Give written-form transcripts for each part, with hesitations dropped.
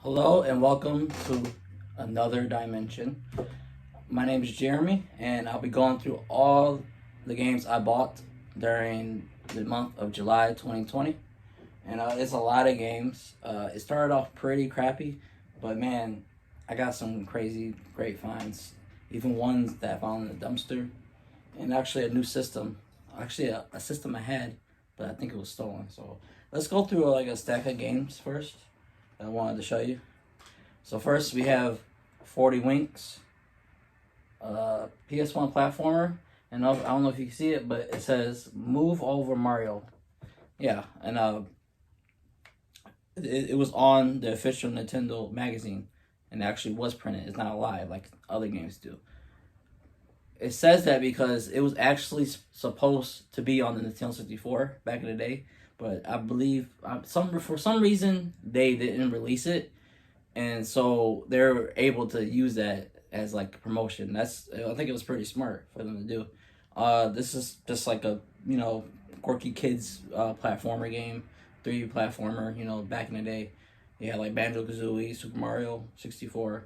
Hello and welcome to another dimension. My name is Jeremy, and I'll be going through all the games I bought during the month of July 2020. And it's a lot of games. It started off pretty crappy, but man, I got some crazy, great finds. Even ones that I found in the dumpster, and actually a new system. Actually, a system I had, but I think it was stolen. So let's go through like a stack of games first that I wanted to show you. So first we have 40 Winks, PS1 platformer, and I don't know if you can see it, but it says "Move Over Mario." Yeah, and it was on the official Nintendo magazine, and it actually was printed. It's not a lie like other games do. It says that because it was actually supposed to be on the Nintendo 64 back in the day, but I believe for some reason they didn't release it, and so they're able to use that as like promotion. I think it was pretty smart for them to do. This is just like a quirky kids platformer game, 3D platformer. Back in the day, yeah, like Banjo Kazooie, Super Mario 64,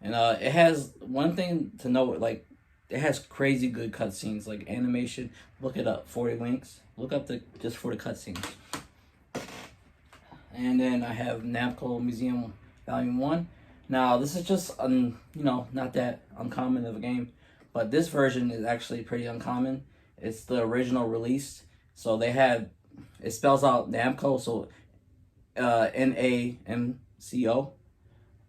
and it has one thing to note like. It has crazy good cutscenes, like animation. Look it up, 40 Winks. Look up just for the cutscenes. And then I have Namco Museum Volume 1. Now, this is just, not that uncommon of a game, but this version is actually pretty uncommon. It's the original release. So it spells out Namco, so Namco.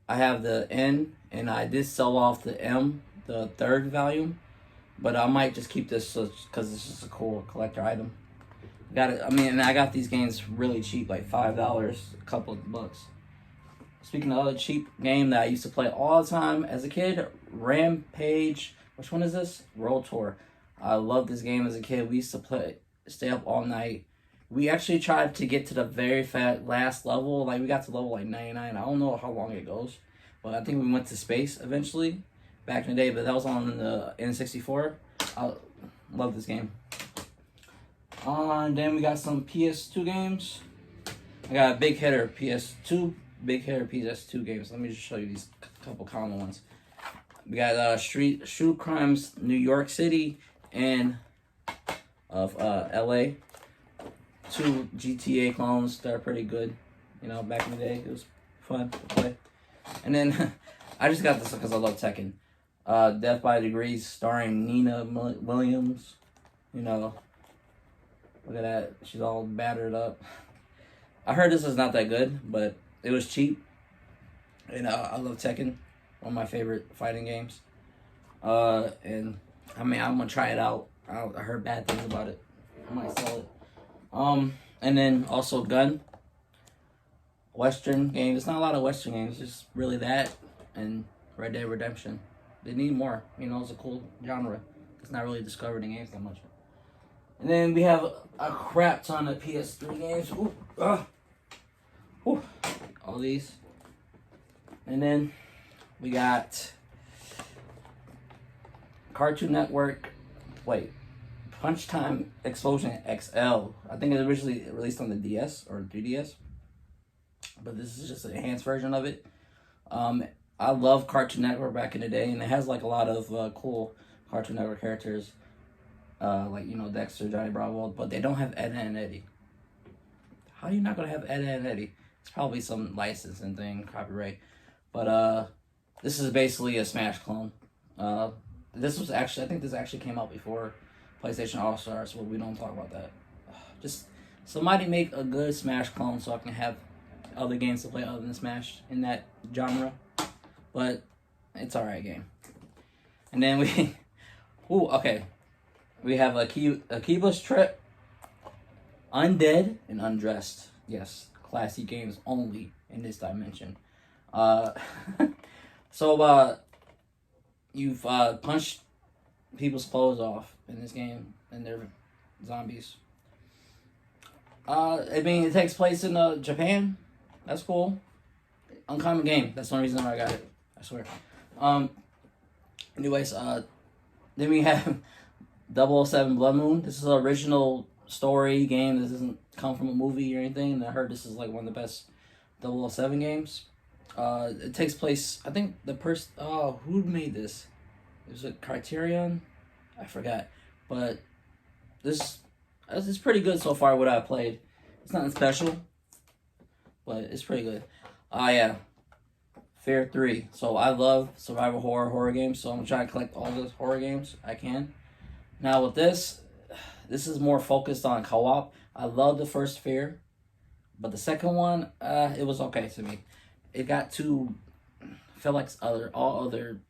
I have the N, and I did sell off the M, the third volume, but I might just keep this because it's just a cool collector item. Got it. I mean, and I got these games really cheap, like $5, a couple of bucks. Speaking of other cheap game that I used to play all the time as a kid, Rampage. Which one is this? World Tour. I loved this game as a kid. We used to stay up all night. We actually tried to get to the very last level. Like we got to level like 99. I don't know how long it goes, but I think we went to space eventually back in the day. But that was on the N64. I love this game. And then we got some PS2 games. I got a big hitter PS2 games. Let me just show you these couple common ones. We got Street Crimes New York City and of LA. 2 GTA clones that are pretty good. Back in the day, it was fun to play. And then I just got this because I love Tekken. Death by Degrees, starring Nina Williams. Look at that. She's all battered up. I heard this is not that good, but it was cheap. And I love Tekken. One of my favorite fighting games. And I mean, I'm going to try it out. I heard bad things about it. I might sell it. And then also Gun. Western games. There's not a lot of Western games. Just really that and Red Dead Redemption. They need more. It's a cool genre. It's not really discovered in games that much. And then we have a crap ton of PS3 games. All these. And then we got Cartoon Network. Wait. Punch Time Explosion XL. I think it was originally released on the DS or 3DS. But this is just an enhanced version of it. I love Cartoon Network back in the day, and it has like a lot of cool Cartoon Network characters. Like Dexter, Johnny Bravo, but they don't have Ed and Eddie. How are you not gonna have Ed and Eddie? It's probably some licensing thing, copyright. But this is basically a Smash clone. I think this actually came out before PlayStation All Stars, but we don't talk about that. Just somebody make a good Smash clone so I can have other games to play other than Smash in that genre. But it's alright game. And then we have Akiba's Trip, Undead, and Undressed. Yes, classy games only in this dimension. So you've punched people's clothes off in this game, and they're zombies. It takes place in Japan. That's cool. Uncommon game. That's the only reason I got it. I swear. Anyways, then we have 007 Blood Moon. This is an original story game. This doesn't come from a movie or anything. And I heard this is like one of the best 007 games. It takes place. I think the person. Oh, who made this? Was it Criterion? I forgot. But this is pretty good so far. What I played. It's nothing special, but it's pretty good. Yeah. Fear 3. So I love survival horror games. So I'm gonna try to collect all the horror games I can. Now with this is more focused on co-op. I love the first Fear, but the second one, it was okay to me. It got too felt like all other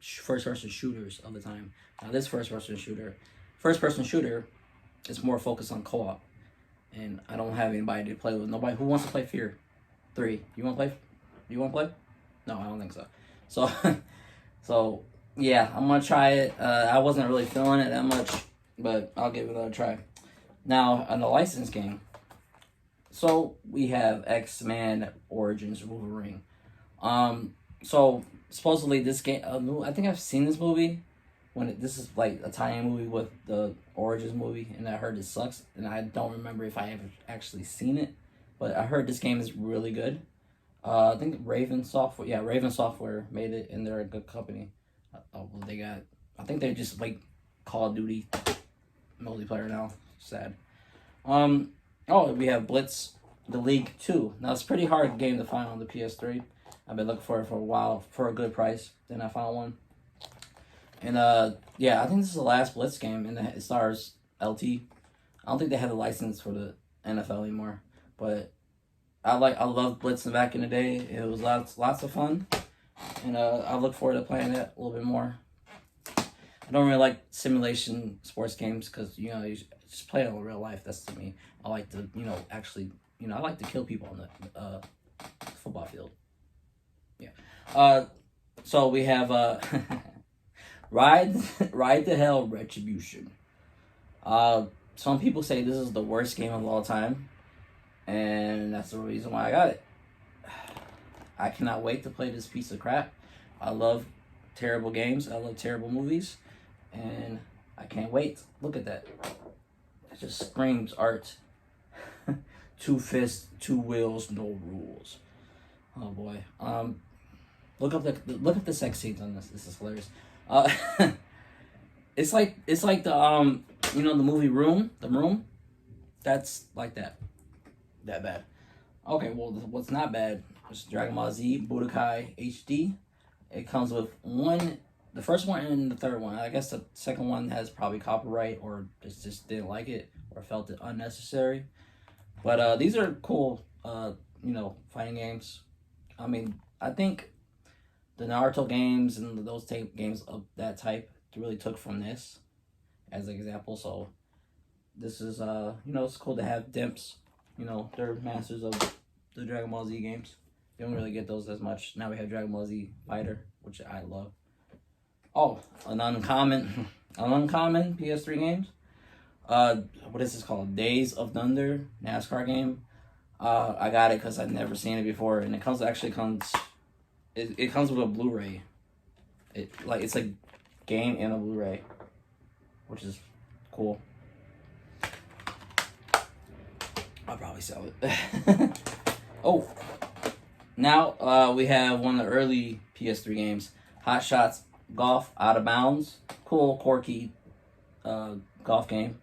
first person shooters of the time. Now this first person shooter is more focused on co-op, and I don't have anybody to play with. Nobody who wants to play Fear 3. You want to play? You want to play? No, I don't think so. So, so yeah, I'm gonna try it. I wasn't really feeling it that much, but I'll give it another try. Now, on the licensed game, so we have X-Men Origins Wolverine. So supposedly this game, I think I've seen this movie this is like a tie-in movie with the Origins movie, and I heard it sucks, and I don't remember if I ever actually seen it, but I heard this game is really good. I think Raven Software made it, and they're a good company. I think they just like Call of Duty multiplayer now. Sad. We have Blitz, the League 2. Now it's a pretty hard game to find on the PS3. I've been looking for it for a while for a good price. Then I found one. And I think this is the last Blitz game, and it stars LT. I don't think they have the license for the NFL anymore, but I loved Blitz back in the day. It was lots of fun, and I look forward to playing that a little bit more. I don't really like simulation sports games because you just play it in real life. That's to me. I like to I like to kill people on the football field. Yeah. So we have Ride to Hell Retribution. Some people say this is the worst game of all time, and that's the reason why I got it. I cannot wait to play this piece of crap. I love terrible games. I love terrible movies, and I can't wait. Look at that. It just screams art. 2 fists, 2 wheels, no rules. Oh boy. Look up the sex scenes on this. This is hilarious. It's like the the movie Room, The Room. That's like that bad. Okay, well, what's not bad is Dragon Ball Z Budokai HD. It comes with the first one and the third one. I guess the second one has probably copyright, or just didn't like it, or felt it unnecessary. But these are cool, fighting games. I mean, I think the Naruto games and those games of that type really took from this as an example. So this is it's cool to have Dimps. They're masters of the Dragon Ball Z games. You don't really get those as much. Now we have Dragon Ball Z Fighter, which I love. Oh, an uncommon PS3 games. What is this called? Days of Thunder NASCAR game. I got it because I've never seen it before, and it comes with a Blu-ray. It's a game and a Blu-ray, which is cool. I'll probably sell it. Oh, now we have one of the early PS3 games, Hot Shots Golf Out of Bounds. Cool, quirky golf game.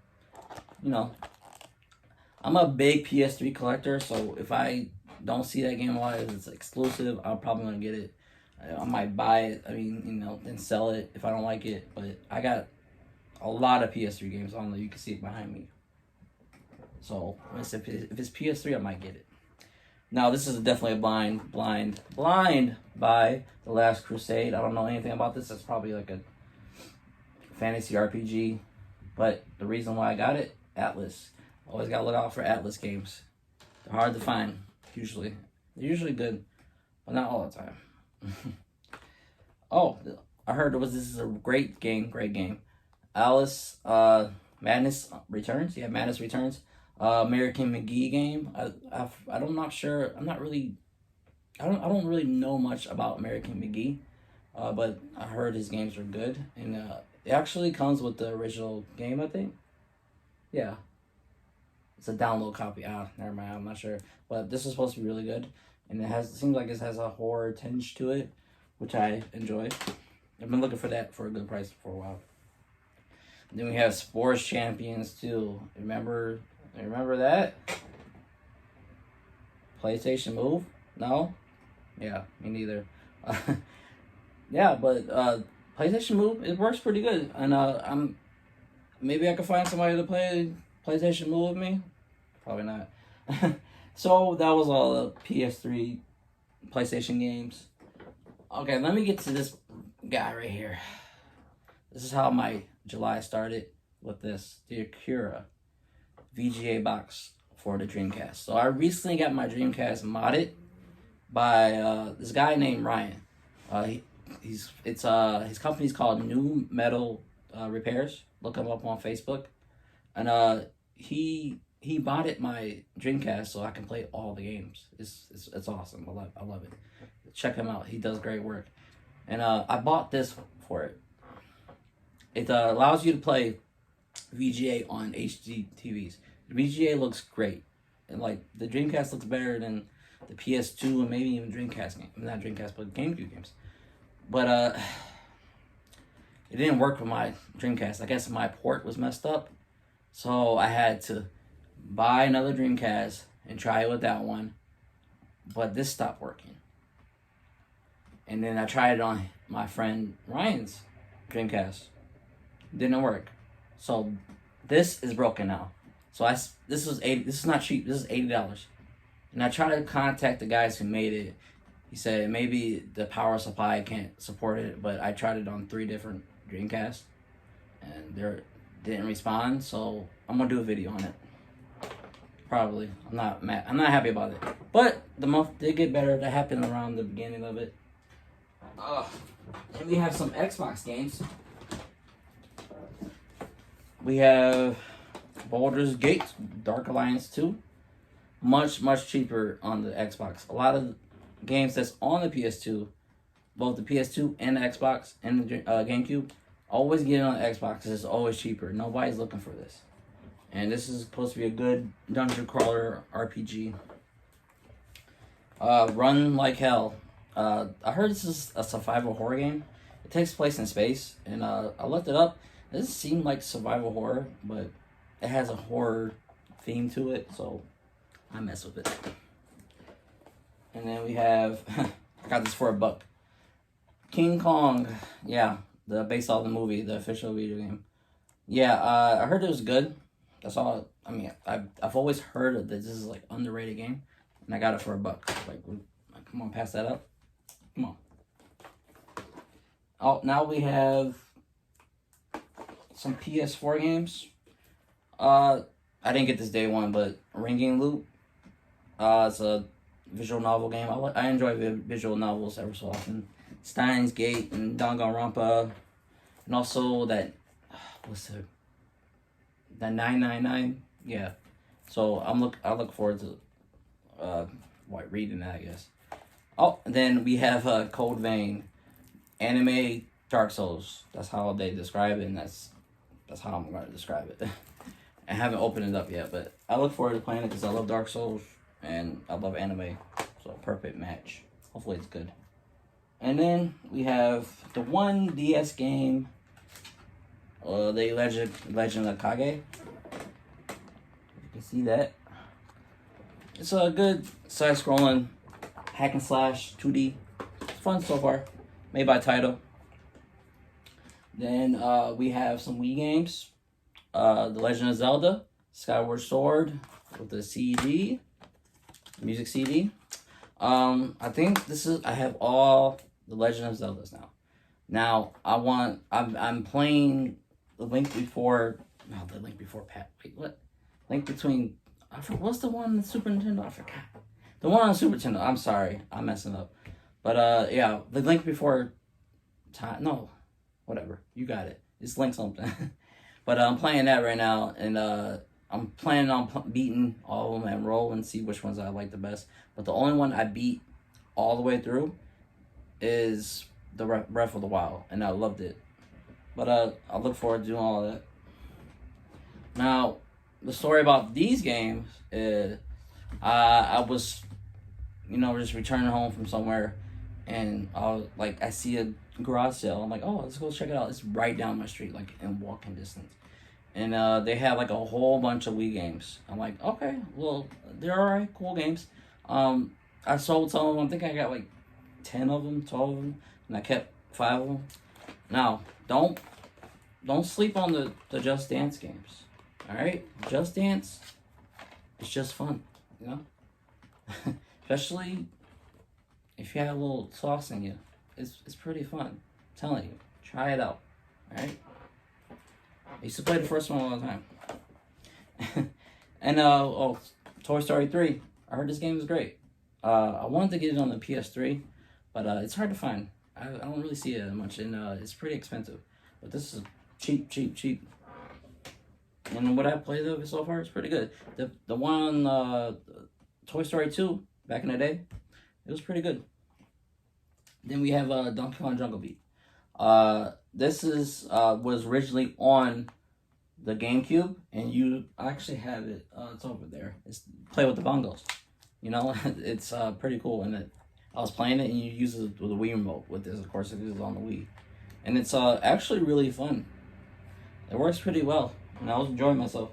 I'm a big PS3 collector, so if I don't see that game a lot as it's exclusive, I'm probably gonna get it. I might buy it. Then sell it if I don't like it. But I got a lot of PS3 games on there. You can see it behind me. So if it's PS3, I might get it. Now this is definitely a blind buy. The Last Crusade. I don't know anything about this. It's probably like a fantasy RPG. But the reason why I got it, Atlas. Always gotta look out for Atlas games. They're hard to find. Usually, they're usually good, but not all the time. Oh, I heard this is a great game. Alice, Madness Returns. Yeah, Madness Returns. American McGee game. I don't really know much about American McGee, but I heard his games are good, and it actually comes with the original game, I think. Yeah. It's a download copy. Never mind. I'm not sure, but this is supposed to be really good, and it seems like it has a horror tinge to it, which I enjoy. I've been looking for that for a good price for a while. Then we have Sports Champions 2. Remember that? PlayStation Move? No? Yeah, me neither. Yeah, but PlayStation Move, it works pretty good. And maybe I could find somebody to play PlayStation Move with me. Probably not. So that was all the PS3 PlayStation games. Okay, let me get to this guy right here. This is how my July started with this. The Acura VGA box for the Dreamcast. So I recently got my Dreamcast modded by this guy named Ryan. His company's called New Metal Repairs. Look him up on Facebook. And he modded my Dreamcast so I can play all the games. It's awesome. I love it. Check him out. He does great work. And I bought this for it. It allows you to play VGA on HD TVs. The VGA looks great. And like the Dreamcast looks better than the PS2 and maybe even Dreamcast games. Not Dreamcast, but GameCube games. But it didn't work with my Dreamcast. I guess my port was messed up. So I had to buy another Dreamcast and try it with that one. But this stopped working. And then I tried it on my friend Ryan's Dreamcast. Didn't work. So this is broken now. So this is not cheap. This is $80. And I tried to contact the guys who made it. He said maybe the power supply can't support it, but I tried it on 3 different Dreamcasts and they didn't respond. So I'm gonna do a video on it. Probably. I'm not mad. I'm not happy about it. But the month did get better. That happened around the beginning of it. And we have some Xbox games. We have Baldur's Gate, Dark Alliance 2. Much cheaper on the Xbox. A lot of games that's on the PS2, both the PS2 and the Xbox and the GameCube, always get it on the Xbox because it's always cheaper. Nobody's looking for this. And this is supposed to be a good dungeon crawler RPG. Run Like Hell. I heard this is a survival horror game. It takes place in space, and I looked it up. It doesn't seem like survival horror, but it has a horror theme to it, so I mess with it. And then we have, I got this for $1. King Kong, yeah, based off the movie, the official video game. Yeah, I heard it was good. That's all. I mean, I've always heard that this is like underrated game, and I got it for $1. Like, come on, pass that up. Come on. Oh, now we have some PS4 games. I didn't get this day one, but Ringing Loop. It's a visual novel game. I enjoy visual novels ever so often. Steins Gate and Danganronpa, and also that that 999. Yeah. So I look forward to reading that, I guess. Oh, and then we have Code Vein, anime Dark Souls. That's how they describe it, and that's how I'm going to describe it. I haven't opened it up yet, but I look forward to playing it because I love Dark Souls and I love anime. So perfect match. Hopefully it's good. And then we have the one DS game, the Legend of Kage. You can see that. It's a good side-scrolling hack and slash 2D. It's fun so far. Made by Taito. Then we have some Wii games. The Legend of Zelda, Skyward Sword with the CD, music CD. I think I have all the Legend of Zeldas now. Now I'm playing the Link Before Link Between, what's the one on the Super Nintendo? I forgot. The one on Super Nintendo. I'm sorry, I'm messing up. But yeah, the Link Before Time. No, whatever. You got it. It's Link something. But I'm playing that right now, and I'm planning on beating all of them and roll and see which ones I like the best. But the only one I beat all the way through is the Breath of the Wild, and I loved it. But I look forward to doing all of that. Now, the story about these games is I was just returning home from somewhere, and I see a garage sale. I'm like, oh, let's go check it out. It's right down my street, like in walking distance. And they have like a whole bunch of Wii games. I'm like, okay, well, they're alright, cool games. I sold some of them. I think I got like 10 of them, 12 of them, and I kept 5 of them. Now, don't sleep on the Just Dance games. Alright? Just Dance, it's just fun, Especially if you have a little sauce in you. It's pretty fun. I'm telling you. Try it out. Alright? I used to play the first one all the time. And Toy Story 3. I heard this game is great. I wanted to get it on the PS3, but it's hard to find. I don't really see it that much, and it's pretty expensive. But this is cheap. And what I played of it so far is pretty good. The one Toy Story 2 back in the day, it was pretty good. Then we have Donkey Kong Jungle Beat. This was originally on the GameCube, and you actually have it. It's over there. It's play with the bongos. It's pretty cool. And I was playing it, and you use it with a Wii remote with this. Of course, it is on the Wii, and it's actually really fun. It works pretty well, and I was enjoying myself.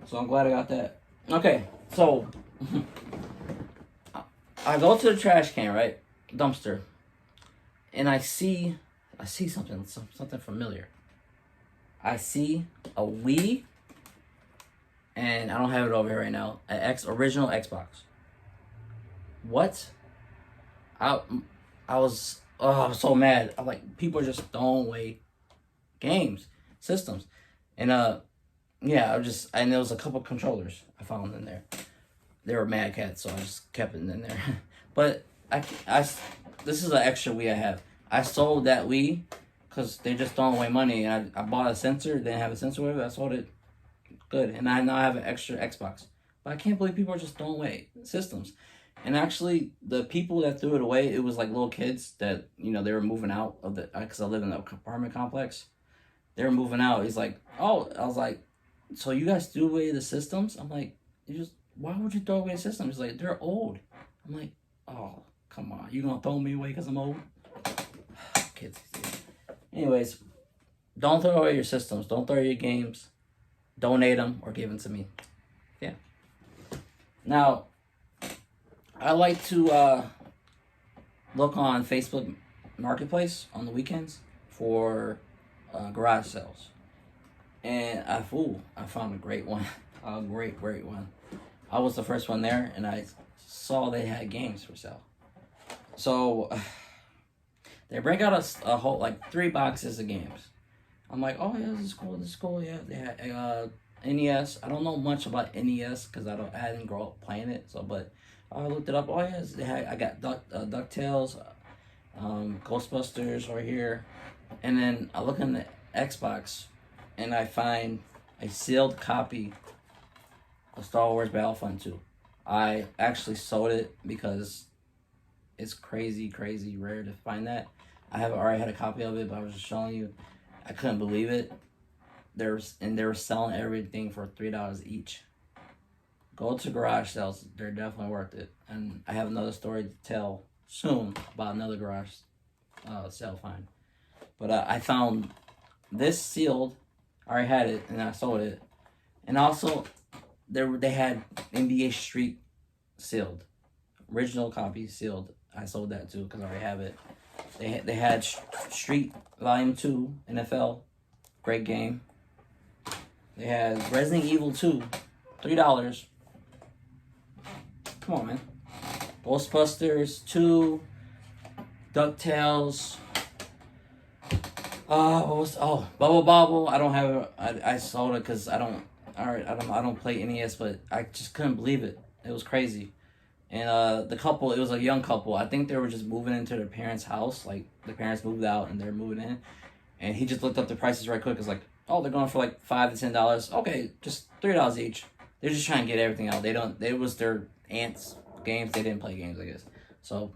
So I'm glad I got that. Okay, so I go to the trash can, right, dumpster, and I see something familiar. I see a Wii, and I don't have it over here right now. An original Xbox. What? I was so mad. I'm like, people are just throwing away games, systems, and and there was a couple controllers I found in there. They were Mad Cats, so I just kept it in there. But this is an extra Wii I have. I sold that Wii because they're just throwing away money. And I bought a sensor, didn't have a sensor with it. I sold it good. And I now have an extra Xbox. But I can't believe people are just throwing away systems. And actually, the people that threw it away, it was like little kids that, they were moving out of because I live in an apartment complex. They were moving out. He's like, oh, I was like, so you guys threw away the systems? I'm like, why would you throw away the systems? He's like, they're old. I'm like, oh, come on. You gonna throw me away because I'm old? Kids. Anyways, don't throw away your systems. Don't throw away your games. Donate them or give them to me. Yeah. Now, I like to look on Facebook Marketplace on the weekends for garage sales. And I found a great one. A great one. I was the first one there, and I saw they had games for sale. So they bring out a whole, like, 3 boxes of games. I'm like, oh yeah, this is cool. Yeah, they had NES. I don't know much about NES because I didn't grow up playing it. So, but I looked it up. Oh yeah, I got DuckTales, Ghostbusters right here, and then I look in the Xbox, and I find a sealed copy of Star Wars Battlefront 2. I actually sold it because it's crazy rare to find that. I already had a copy of it, but I was just showing you. I couldn't believe it. They were selling everything for $3 each. Go to garage sales; they're definitely worth it. And I have another story to tell soon about another garage sale find. But I found this sealed. I already had it, and I sold it. And also, they had NBA Street sealed, original copy sealed. I sold that too because I already have it. They had Street Volume 2 NFL, great game. They had Resident Evil 2, $3. Come on, man. Ghostbusters 2, DuckTales. Bubble Bobble. I don't have it. I sold it because I don't play NES, but I just couldn't believe it. It was crazy. And the couple, it was a young couple. I think they were just moving into their parents' house. Like, the parents moved out and they're moving in. And he just looked up the prices right quick. It's like, oh, they're going for like $5 to $10. Okay, just $3 each. They're just trying to get everything out. It was their aunt's games. They didn't play games, I guess. So,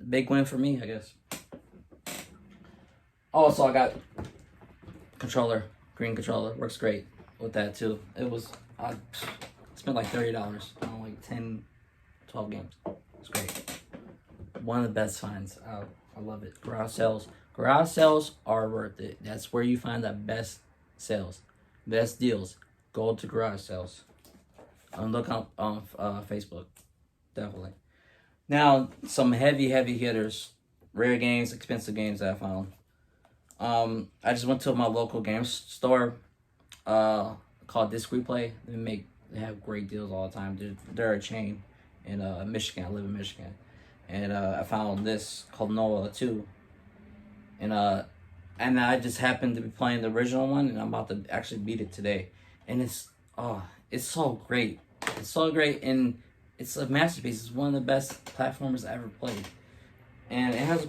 big win for me, I guess. Also, I got controller, green controller. Works great with that too. I spent like $30 on like 10, 12 games. It's great. One of the best finds. I love it. Garage sales. Garage sales are worth it. That's where you find the best sales, best deals. Go to garage sales. Look up on Facebook. Definitely. Now, some heavy hitters, rare games, expensive games that I found. I just went to my local game store called Disc Replay. They have great deals all the time. They're a chain in Michigan. I live in Michigan. And I found this called Noah 2. And I just happened to be playing the original one, and I'm about to actually beat it today. And it's so great. It's so great, and it's a masterpiece. It's one of the best platformers I ever played. And it has a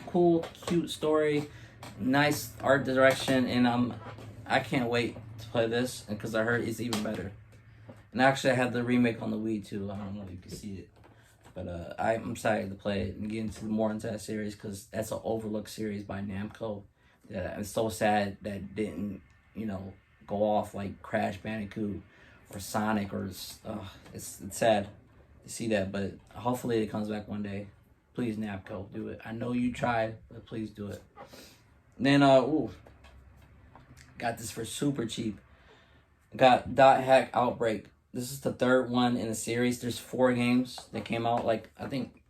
cool, cute story, nice art direction, and I can't wait to play this, because I heard it's even better. And actually, I had the remake on the Wii too. I don't know if you can see it, but I'm excited to play it and get into that series, because that's an overlooked series by Namco. That I'm so sad that it didn't go off like Crash Bandicoot or Sonic, or it's sad to see that, but hopefully it comes back one day. Please, Namco, do it. I know you tried, but please do it. And then got this for super cheap. Got Dot Hack Outbreak. This is the third one in the series. There's 4 games that came out, I think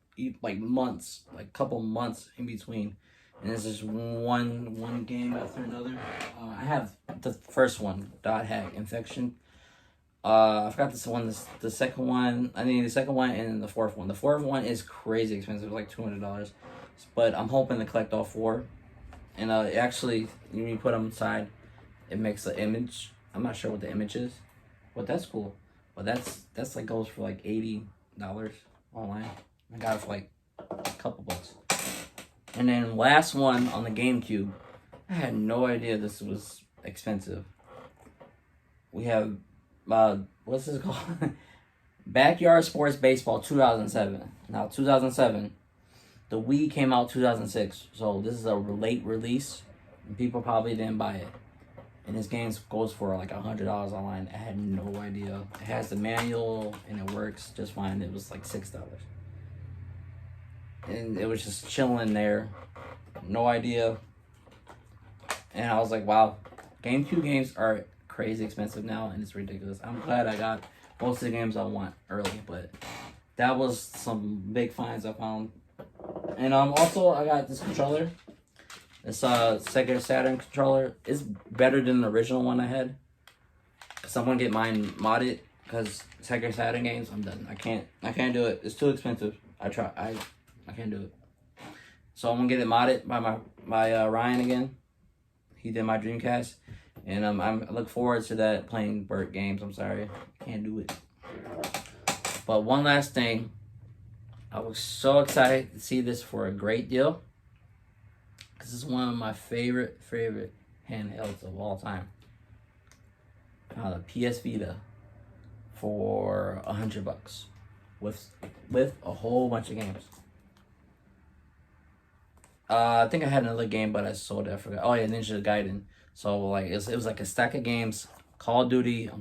months, couple months in between. And this is one game after another. I have the first one, Dot Hack Infection. I forgot this one. The second one. I need the second one and the fourth one. The fourth one is crazy expensive, like $200. But I'm hoping to collect all 4. And actually, when you put them inside, it makes an image. I'm not sure what the image is, but that's cool. But that's goes for $80 online. I got it for a couple bucks. And then last one on the GameCube. I had no idea this was expensive. We have what's this called? Backyard Sports Baseball 2007. Now 2007, the Wii came out 2006, so this is a late release, and people probably didn't buy it. And this game goes for $100 online. I had no idea. It has the manual and it works just fine. It was $6. And it was just chilling there. No idea. And I was like, wow, GameCube games are crazy expensive now, and it's ridiculous. I'm glad I got most of the games I want early, but that was some big finds I found. And also I got this controller. This Sega Saturn controller is better than the original one I had. Cause I'm gonna get mine modded, because Sega Saturn games, I'm done. I can't do it. It's too expensive. I can't do it. So I'm gonna get it modded by Ryan again. He did my Dreamcast, and I look forward to that, playing Burt games. I'm sorry, can't do it. But one last thing, I was so excited to see this for a great deal. This is one of my favorite handhelds of all time. The PS Vita for $100 with a whole bunch of games. I think I had another game, but I sold it. I forgot. Oh yeah, Ninja Gaiden. So it was a stack of games. Call of Duty. I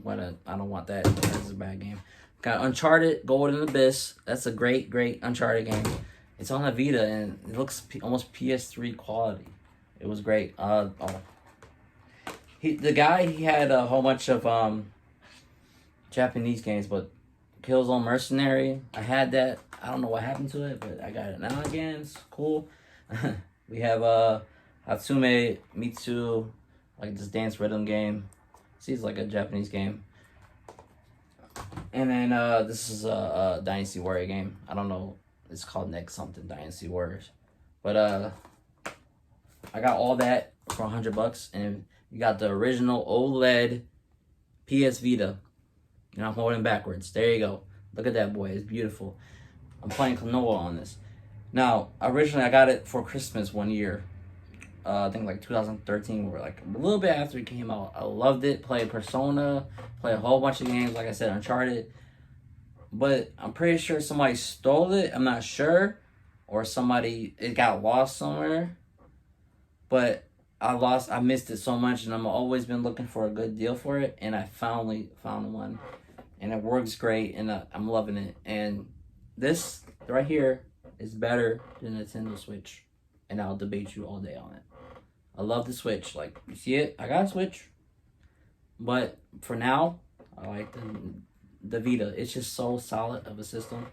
don't want that. That's a bad game. Got Uncharted, Golden Abyss. That's a great Uncharted game. It's on the Vita, and it looks almost PS3 quality. It was great. The guy had a whole bunch of Japanese games, but Killzone Mercenary, I had that. I don't know what happened to it, but I got it now again. It's cool. We have Hatsume Mitsu, this dance rhythm game. Seems like a Japanese game. And then this is a Dynasty Warrior game. I don't know. It's called Next something Dynasty Warriors. But I got all that for $100, and you got the original OLED PS Vita. And I'm holding backwards. There you go. Look at that boy. It's beautiful. I'm playing Klonoa on this. Now, originally I got it for Christmas one year. I think 2013, or a little bit after it came out. I loved it. Played Persona. Played a whole bunch of games. Like I said, Uncharted. But I'm pretty sure somebody stole it. I'm not sure. Or it got lost somewhere. But I missed it so much, and I've always been looking for a good deal for it, and I finally found one. and it works great, and I'm loving it. And this right here is better than Nintendo Switch, and I'll debate you all day on it. I love the Switch. Like, you see it? I got a Switch, but for now, I like the Vita. It's just so solid of a system,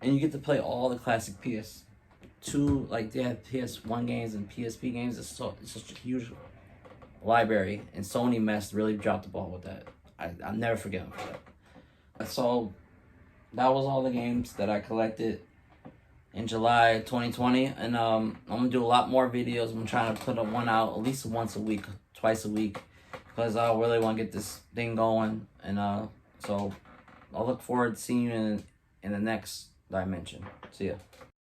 and you get to play all the classic PS2, like they have PS1 games and PSP games. It's such a huge library, and Sony really dropped the ball with that. I'll never forget them for that. So that was all the games that I collected in July 2020, and I'm gonna do a lot more videos. I'm trying to put one out at least once a week, twice a week, because I really want to get this thing going. And so I'll look forward to seeing you in the next dimension. See ya.